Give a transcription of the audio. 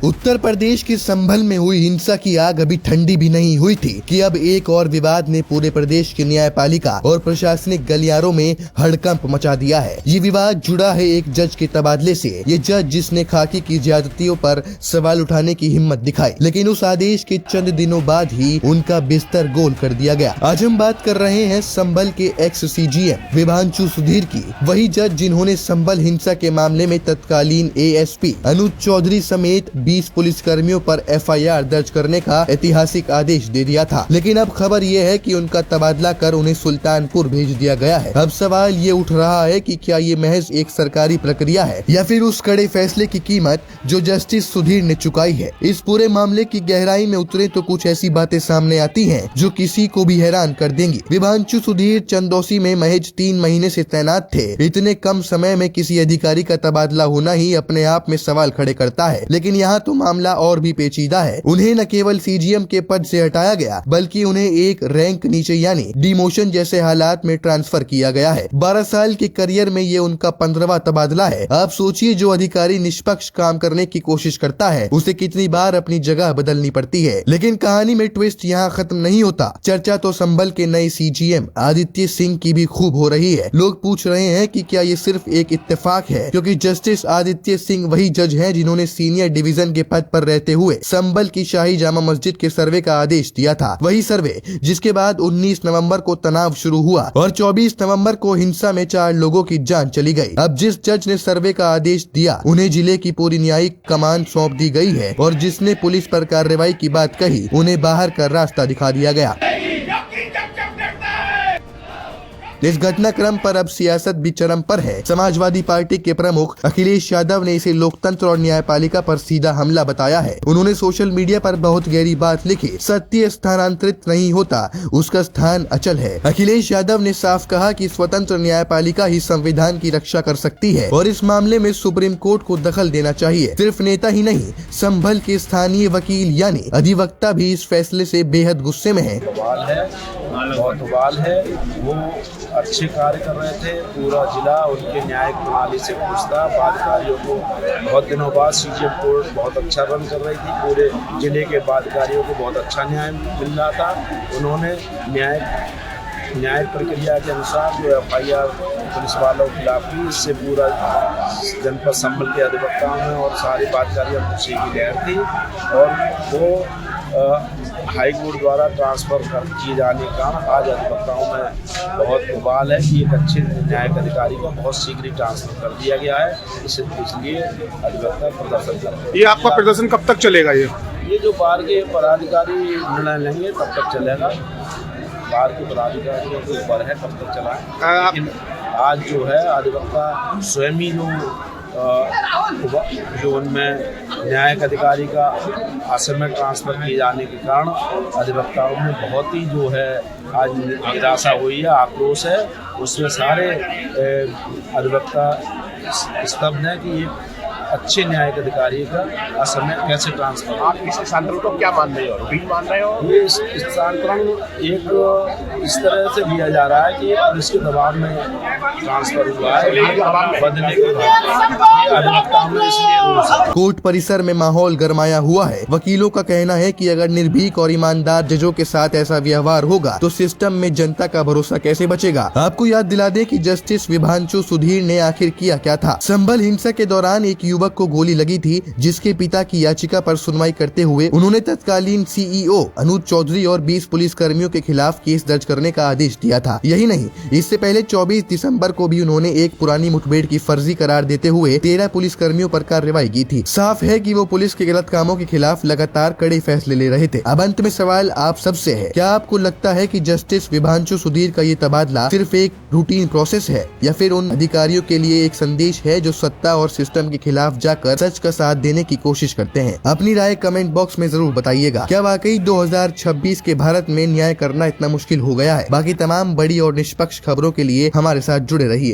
उत्तर प्रदेश के संभल में हुई हिंसा की आग अभी ठंडी भी नहीं हुई थी कि अब एक और विवाद ने पूरे प्रदेश की न्यायपालिका और प्रशासनिक गलियारों में हड़कंप मचा दिया है। ये विवाद जुड़ा है एक जज के तबादले से। ये जज जिसने खाकी की ज्यादतियों पर सवाल उठाने की हिम्मत दिखाई, लेकिन उस आदेश के चंद दिनों बाद ही उनका बिस्तर गोल कर दिया गया। आज हम बात कर रहे हैं संभल के एक्स CGM विभांशु सुधीर की। वही जज जिन्होंने संभल हिंसा के मामले में तत्कालीन ASP अनुज चौधरी समेत 20 पुलिस कर्मियों पर FIR दर्ज करने का ऐतिहासिक आदेश दे दिया था। लेकिन अब खबर ये है कि उनका तबादला कर उन्हें सुल्तानपुर भेज दिया गया है। अब सवाल ये उठ रहा है कि क्या ये महज एक सरकारी प्रक्रिया है या फिर उस कड़े फैसले की कीमत जो जस्टिस सुधीर ने चुकाई है। इस पूरे मामले की गहराई में उतरे तो कुछ ऐसी बातें सामने आती हैं जो किसी को भी हैरान कर देंगी। विभांशु सुधीर चंदौसी में महज 3 महीने से तैनात थे। इतने कम समय में किसी अधिकारी का तबादला होना ही अपने आप में सवाल खड़े करता है। लेकिन यहाँ तो मामला और भी पेचीदा है। उन्हें न केवल CGM के पद से हटाया गया बल्कि उन्हें एक रैंक नीचे यानी डिमोशन जैसे हालात में ट्रांसफर किया गया है। 12 साल के करियर में ये उनका 15वां तबादला है। आप सोचिए, जो अधिकारी निष्पक्ष काम करने की कोशिश करता है उसे कितनी बार अपनी जगह बदलनी पड़ती है। लेकिन कहानी में ट्विस्ट यहाँ खत्म नहीं होता। चर्चा तो संभल के नए CGM आदित्य सिंह की भी खूब हो रही है। लोग पूछ रहे हैं कि क्या ये सिर्फ एक इत्तेफाक है, क्योंकि जस्टिस आदित्य सिंह वही जज हैं जिन्होंने सीनियर डिवीजन के पद पर रहते हुए संभल की शाही जामा मस्जिद के सर्वे का आदेश दिया था। वही सर्वे जिसके बाद 19 नवंबर को तनाव शुरू हुआ और 24 नवंबर को हिंसा में 4 लोगों की जान चली गई। अब जिस जज ने सर्वे का आदेश दिया उन्हें जिले की पूरी न्यायिक कमान सौंप दी गई है और जिसने पुलिस पर कार्रवाई की बात कही उन्हें बाहर का रास्ता दिखा दिया गया। इस घटनाक्रम पर अब सियासत भी चरम पर है। समाजवादी पार्टी के प्रमुख अखिलेश यादव ने इसे लोकतंत्र और न्यायपालिका पर सीधा हमला बताया है। उन्होंने सोशल मीडिया पर बहुत गहरी बात लिखी, सत्य स्थानांतरित नहीं होता, उसका स्थान अचल है। अखिलेश यादव ने साफ कहा कि स्वतंत्र न्यायपालिका ही संविधान की रक्षा कर सकती है और इस मामले में सुप्रीम कोर्ट को दखल देना चाहिए। सिर्फ नेता ही नहीं, संभल के स्थानीय वकील यानी अधिवक्ता भी इस फैसले से बेहद गुस्से में है। बहुत है, वो अच्छे कार्य कर रहे थे। पूरा जिला उनके न्यायिक प्रणाली से खुश था। बाधिकारियों को बहुत दिनों बाद CGM कोर्ट बहुत अच्छा रन कर रही थी। पूरे जिले के बाधिकारियों को बहुत अच्छा न्याय मिल रहा था। उन्होंने न्यायिक प्रक्रिया के अनुसार जो FIR पुलिस वालों के खिलाफ की, इससे पूरा जनपद संभल के अधिवक्ताओं में और सारी बाधिकारियों में खुशी की लहर थी और वो हाई कोर्ट द्वारा ट्रांसफर किए जाने का आज अधिवक्ताओं में बहुत उबाल है कि एक अच्छे न्यायिक अधिकारी को बहुत शीघ्र ट्रांसफर कर दिया गया है। इसलिए अधिवक्ता प्रदर्शन कर रहे हैं। ये आपका प्रदर्शन कब तक चलेगा? ये जो बार के पदाधिकारी निर्णय लेंगे तब तक चलेगा। बार के पदाधिकारियों के ऊपर है कब तक चलाएं। लेकिन आज जो है अधिवक्ता स्वयं ही जो उनमें न्यायिक अधिकारी का आसन में ट्रांसफर किए जाने के कारण अधिवक्ताओं में बहुत ही जो है आज निराशा हुई है, आक्रोश है। उसमें सारे अधिवक्ता स्तब्ध है कि एक अच्छे न्यायिक अधिकारी का असमय कैसे ट्रांसफर। आप इस स्थानांतरण को क्या मान रहे हो? रूटीन मान रहे हो? ये स्थानांतरण एक इस तरह से दिया जा रहा है कि पुलिस के दबाव में ट्रांसफर हुआ है, बदलने के बाद। कोर्ट परिसर में माहौल गरमाया हुआ है। वकीलों का कहना है कि अगर निर्भीक और ईमानदार जजों के साथ ऐसा व्यवहार होगा तो सिस्टम में जनता का भरोसा कैसे बचेगा। आपको याद दिला दें कि जस्टिस विभांशु सुधीर ने आखिर किया क्या था। संभल हिंसा के दौरान एक युवक को गोली लगी थी, जिसके पिता की याचिका पर सुनवाई करते हुए उन्होंने तत्कालीन CEO अनुज चौधरी और 20 पुलिस कर्मियों के खिलाफ केस दर्ज करने का आदेश दिया था। यही नहीं, इससे पहले 24 दिसंबर को भी उन्होंने एक पुरानी मुठभेड़ की फर्जी करार देते हुए 13 पुलिस कर्मियों पर कार्रवाई की थी। साफ है कि वो पुलिस के गलत कामों के खिलाफ लगातार कड़े फैसले ले रहे थे। अब अंत में सवाल आप सबसे है, क्या आपको लगता है कि जस्टिस विभांशु सुधीर का ये तबादला सिर्फ एक रूटीन प्रोसेस है या फिर उन अधिकारियों के लिए एक संदेश है जो सत्ता और सिस्टम के खिलाफ जाकर सच का साथ देने की कोशिश करते हैं? अपनी राय कमेंट बॉक्स में जरूर बताइएगा। क्या वाकई 2026 के भारत में न्याय करना इतना मुश्किल हो गया है? बाकी तमाम बड़ी और निष्पक्ष खबरों के लिए हमारे साथ जुड़े रहिए।